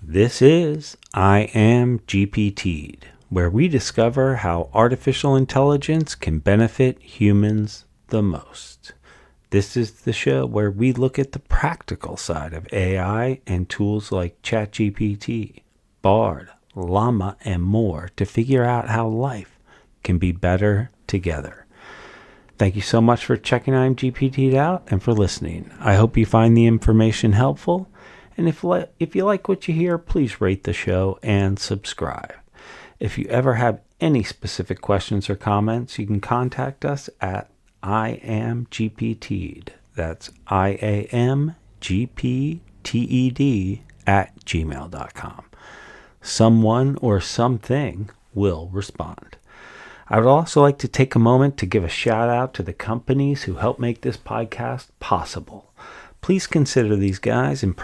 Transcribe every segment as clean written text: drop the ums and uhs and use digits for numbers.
This is IamGPTED, where we discover how artificial intelligence can benefit humans the most. This is the show where we look at the practical side of AI and tools like ChatGPT, Bard, Llama, and more to figure out how life can be better together. Thank you so much for checking IamGPTED out and for listening. I hope you find the information helpful. And if you like what you hear, please rate the show and subscribe. If you ever have any specific questions or comments, you can contact us at IamGPTED. That's IamGPTED at gmail.com. Someone or something will respond. I would also like to take a moment to give a shout out to the companies who help make this podcast possible. Please consider these guys in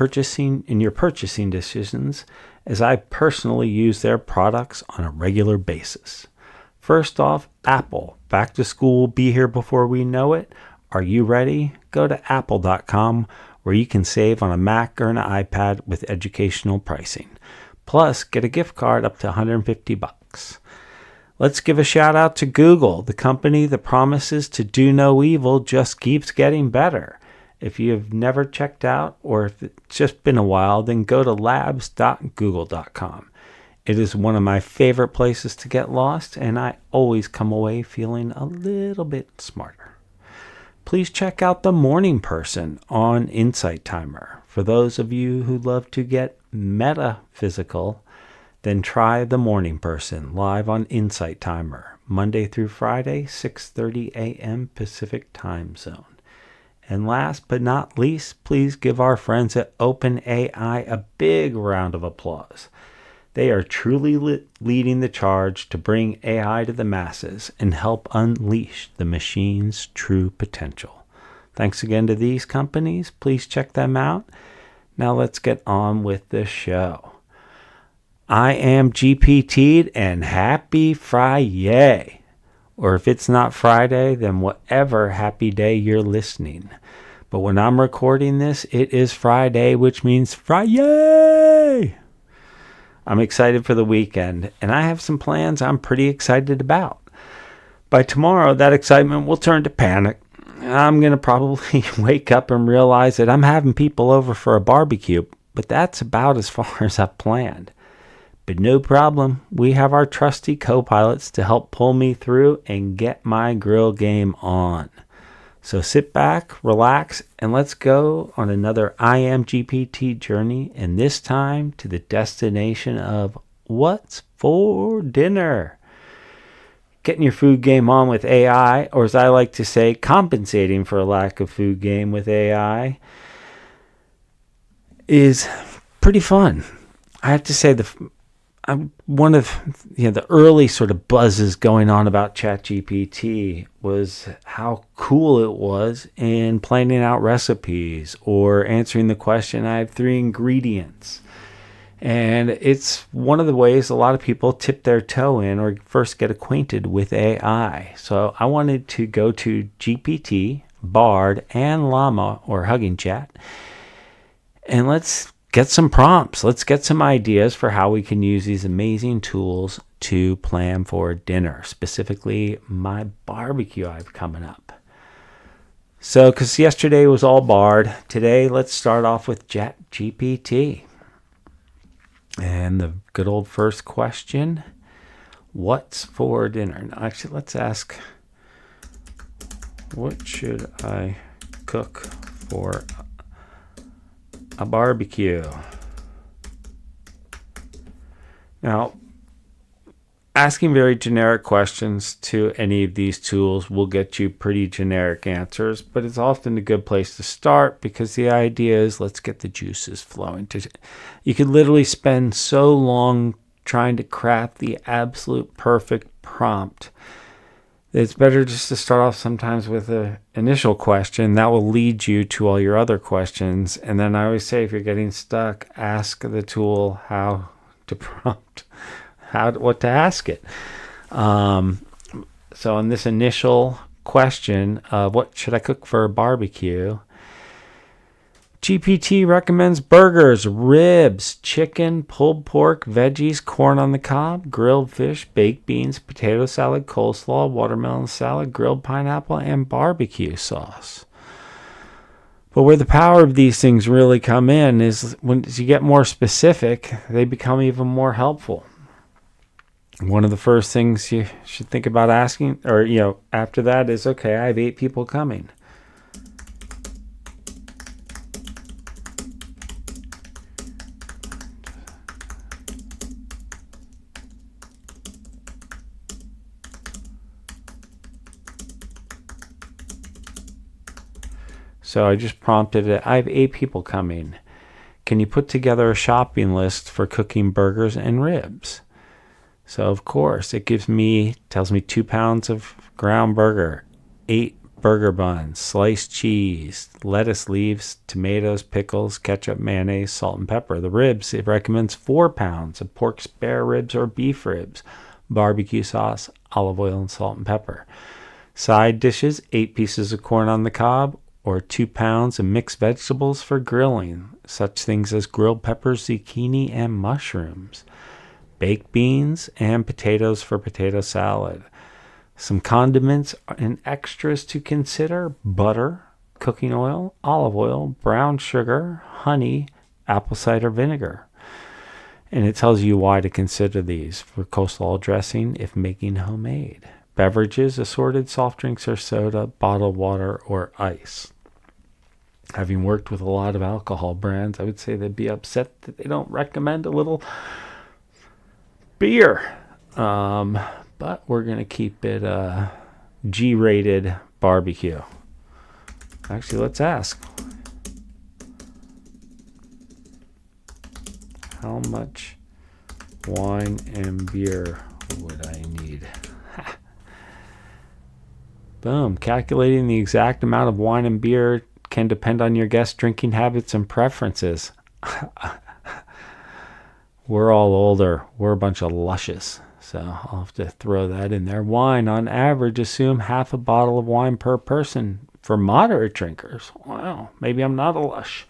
your purchasing decisions, as I personally use their products on a regular basis. First off, Apple. Back to school will be here before we know it. Are you ready? Go to apple.com, where you can save on a Mac or an iPad with educational pricing. Plus, get a gift card up to $150. Let's give a shout out to Google, the company that promises to do no evil, just keeps getting better. If you have never checked out, or if it's just been a while, then go to labs.google.com. It is one of my favorite places to get lost, and I always come away feeling a little bit smarter. Please check out The Morning Person on Insight Timer. For those of you who love to get metaphysical, then try The Morning Person live on Insight Timer, Monday through Friday, 6:30 a.m. Pacific Time Zone. And last but not least, please give our friends at OpenAI a big round of applause. They are truly leading the charge to bring AI to the masses and help unleash the machine's true potential. Thanks again to these companies. Please check them out. Now let's get on with the show. I am GPT'd and happy FriYay. Or if it's not Friday, then whatever happy day you're listening. But when I'm recording this, it is Friday, which means FriYay! I'm excited for the weekend, and I have some plans I'm pretty excited about. By tomorrow, that excitement will turn to panic. I'm going to probably wake up and realize that I'm having people over for a barbecue, but that's about as far as I've planned. But no problem, we have our trusty copilots to help pull me through and get my grill game on. So sit back, relax, and let's go on another IamGPT journey, and this time to the destination of what's for dinner. Getting your food game on with AI, or as I like to say, compensating for a lack of food game with AI, is pretty fun. I have to say one of the early sort of buzzes going on about ChatGPT was how cool it was in planning out recipes or answering the question, I have 3 ingredients. And it's one of the ways a lot of people tip their toe in or first get acquainted with AI. So I wanted to go to GPT, Bard, and Llama, or Hugging Chat, and let's get some prompts. Let's get some ideas for how we can use these amazing tools to plan for dinner, specifically my barbecue I have coming up. So, because yesterday was all Bard, today let's start off with ChatGPT. And the good old first question, what's for dinner? Now, actually, let's ask, what should I cook for a barbecue? Now, asking very generic questions to any of these tools will get you pretty generic answers, but it's often a good place to start because the idea is let's get the juices flowing. You could literally spend so long trying to craft the absolute perfect prompt. It's better just to start off sometimes with an initial question that will lead you to all your other questions. And then I always say, if you're getting stuck, ask the tool how to prompt, what to ask it. So in this initial question of what should I cook for a barbecue, GPT recommends burgers, ribs, chicken, pulled pork, veggies, corn on the cob, grilled fish, baked beans, potato salad, coleslaw, watermelon salad, grilled pineapple, and barbecue sauce. But where the power of these things really come in is when you get more specific, they become even more helpful. One of the first things you should think about asking, or after that is, okay, I have 8 people coming. So I just prompted it, I have 8 people coming. Can you put together a shopping list for cooking burgers and ribs? So of course, it tells me 2 pounds of ground burger, 8 burger buns, sliced cheese, lettuce leaves, tomatoes, pickles, ketchup, mayonnaise, salt, and pepper. The ribs, it recommends 4 pounds of pork spare ribs or beef ribs, barbecue sauce, olive oil, and salt and pepper. Side dishes, 8 pieces of corn on the cob, or 2 pounds of mixed vegetables for grilling, such things as grilled peppers, zucchini, and mushrooms. Baked beans and potatoes for potato salad. Some condiments and extras to consider: butter, cooking oil, olive oil, brown sugar, honey, apple cider vinegar. And it tells you why to consider these for coleslaw dressing if making homemade. Beverages, assorted soft drinks or soda, bottled water, or ice. Having worked with a lot of alcohol brands, I would say they'd be upset that they don't recommend a little beer. But we're going to keep it G-rated barbecue. Actually, let's ask. How much wine and beer would I need? Boom. Calculating the exact amount of wine and beer can depend on your guests' drinking habits and preferences. We're all older. We're a bunch of lushes. So I'll have to throw that in there. Wine, on average, assume half a bottle of wine per person for moderate drinkers. Wow, maybe I'm not a lush.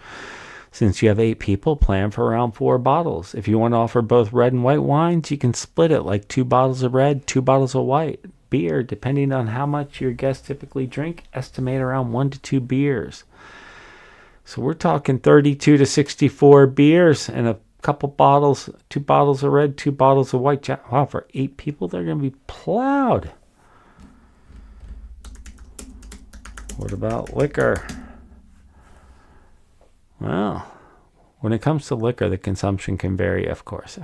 Since you have 8 people, plan for around 4 bottles. If you want to offer both red and white wines, you can split it like 2 bottles of red, 2 bottles of white. Beer, depending on how much your guests typically drink, estimate around 1 to 2 beers. So we're talking 32 to 64 beers and a couple bottles, 2 bottles of red, 2 bottles of white. Wow, for 8 people, they're going to be plowed. What about liquor? Well, when it comes to liquor, the consumption can vary, of course.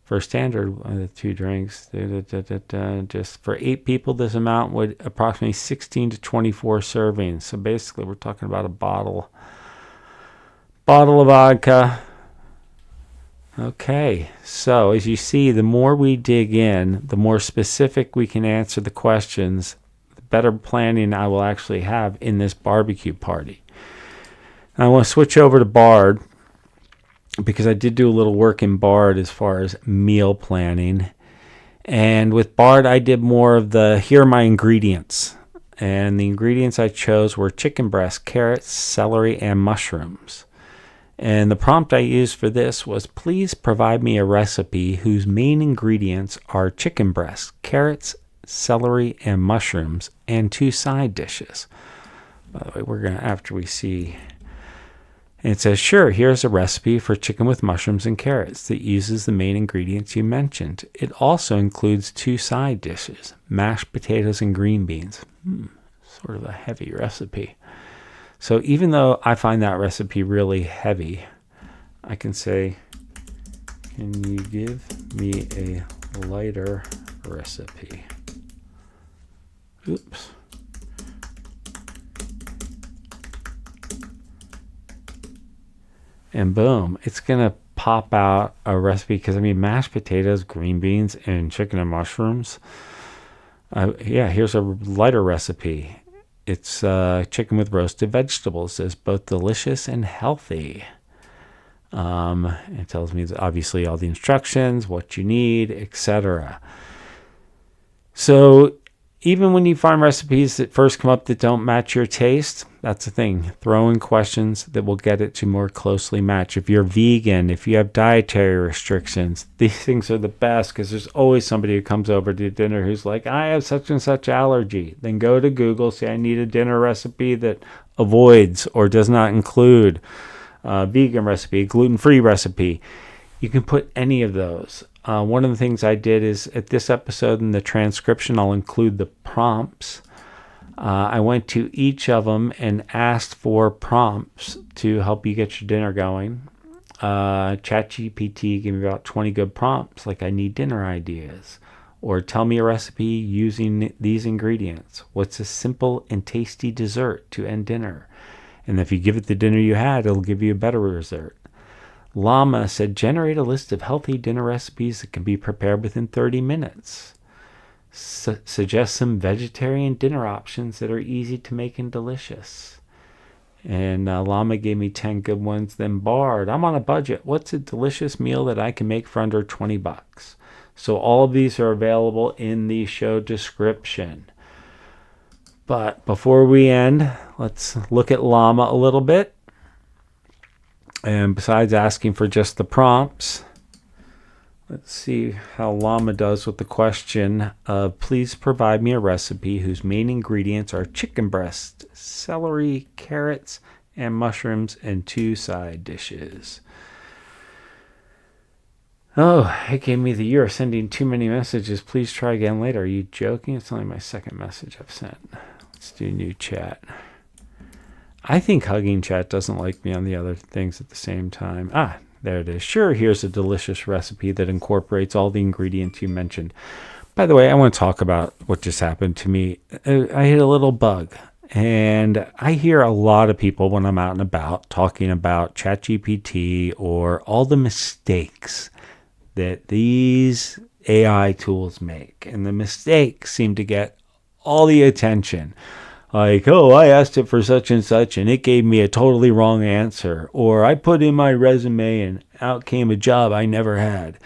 For standard, 2 drinks, just for 8 people, this amount would approximately 16 to 24 servings. So basically, we're talking about a bottle of vodka. Okay, so as you see, the more we dig in, the more specific we can answer the questions, the better planning I will actually have in this barbecue party. Now, I want to switch over to Bard, because I did do a little work in Bard as far as meal planning. And with Bard, I did more of here are my ingredients. And the ingredients I chose were chicken breast, carrots, celery, and mushrooms. And the prompt I used for this was, please provide me a recipe whose main ingredients are chicken breast, carrots, celery, and mushrooms, and 2 side dishes. By the way, we're going to, after we see... And it says, sure, here's a recipe for chicken with mushrooms and carrots that uses the main ingredients you mentioned. It also includes 2 side dishes, mashed potatoes and green beans. Sort of a heavy recipe. So even though I find that recipe really heavy, I can say, can you give me a lighter recipe? Oops. And boom, it's going to pop out a recipe, because mashed potatoes, green beans, and chicken and mushrooms. Here's a lighter recipe. It's chicken with roasted vegetables. It's both delicious and healthy. It tells me obviously all the instructions, what you need, etc. So even when you find recipes that first come up that don't match your taste, that's the thing. Throw in questions that will get it to more closely match. If you're vegan, if you have dietary restrictions, these things are the best because there's always somebody who comes over to dinner who's like, I have such and such allergy. Then go to Google, say I need a dinner recipe that avoids or does not include a vegan recipe, gluten-free recipe. You can put any of those. One of the things I did is at this episode in the transcription, I'll include the prompts. I went to each of them and asked for prompts to help you get your dinner going. ChatGPT gave me about 20 good prompts, like I need dinner ideas, or tell me a recipe using these ingredients. What's a simple and tasty dessert to end dinner? And if you give it the dinner you had, it'll give you a better dessert. Llama said, generate a list of healthy dinner recipes that can be prepared within 30 minutes. Suggest some vegetarian dinner options that are easy to make and delicious. And Llama gave me 10 good ones. Then Bard, I'm on a budget. What's a delicious meal that I can make for under $20? So all of these are available in the show description. But before we end, let's look at Llama a little bit. And besides asking for just the prompts, let's see how Llama does with the question of please provide me a recipe whose main ingredients are chicken breast, celery, carrots, and mushrooms, and 2 side dishes. Oh, it gave me the you are sending too many messages. Please try again later. Are you joking? It's only my second message I've sent. Let's do new chat. I think Hugging Chat doesn't like me on the other things at the same time. There it is. Sure, here's a delicious recipe that incorporates all the ingredients you mentioned. By the way, I want to talk about what just happened to me. I hit a little bug. And I hear a lot of people when I'm out and about talking about ChatGPT or all the mistakes that these AI tools make. And the mistakes seem to get all the attention. Like, oh, I asked it for such and such, and it gave me a totally wrong answer. Or I put in my resume, and out came a job I never had.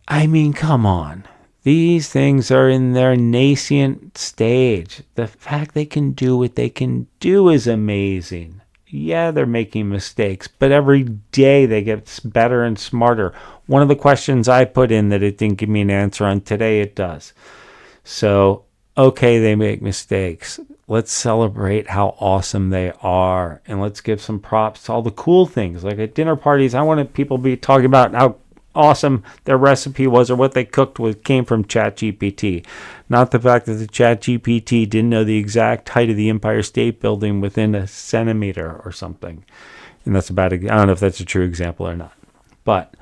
I mean, come on. These things are in their nascent stage. The fact they can do what they can do is amazing. Yeah, they're making mistakes, but every day they get better and smarter. One of the questions I put in that it didn't give me an answer on today, it does. So, okay, they make mistakes. Let's celebrate how awesome they are. And let's give some props to all the cool things. Like at dinner parties, I wanted people to be talking about how awesome their recipe was or what they cooked with came from ChatGPT. Not the fact that the ChatGPT didn't know the exact height of the Empire State Building within a centimeter or something. And that's about, I don't know if that's a true example or not. But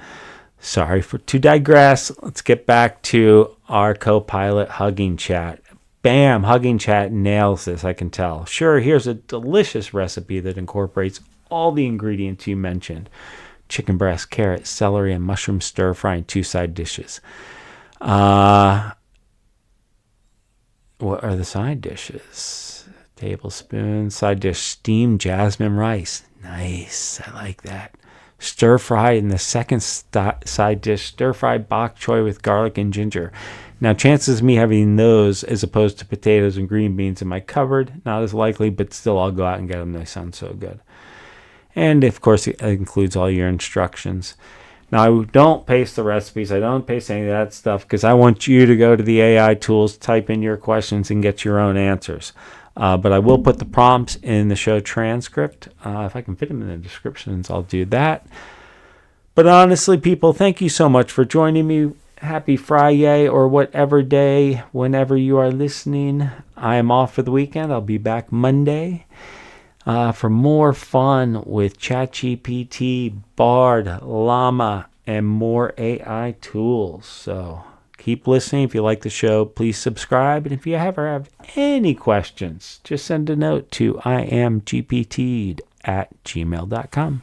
sorry to digress. Let's get back to our co-pilot Hugging Chat. Bam, Hugging Chat nails this, I can tell. Sure, here's a delicious recipe that incorporates all the ingredients you mentioned. Chicken breast, carrot, celery, and mushroom stir fry in 2 side dishes. What are the side dishes? Tablespoon, side dish, steamed jasmine rice. Nice, I like that. Stir fry in the second side dish, stir fry bok choy with garlic and ginger. Now, chances of me having those as opposed to potatoes and green beans in my cupboard, not as likely, but still I'll go out and get them. They sound so good. And, of course, it includes all your instructions. Now, I don't paste the recipes. I don't paste any of that stuff because I want you to go to the AI tools, type in your questions, and get your own answers. But I will put the prompts in the show transcript. If I can fit them in the descriptions, I'll do that. But honestly, people, thank you so much for joining me. Happy FriYay or whatever day, whenever you are listening. I am off for the weekend. I'll be back Monday for more fun with ChatGPT, Bard, Llama, and more AI tools. So keep listening. If you like the show, please subscribe. And if you ever have any questions, just send a note to IamGPTED@gmail.com.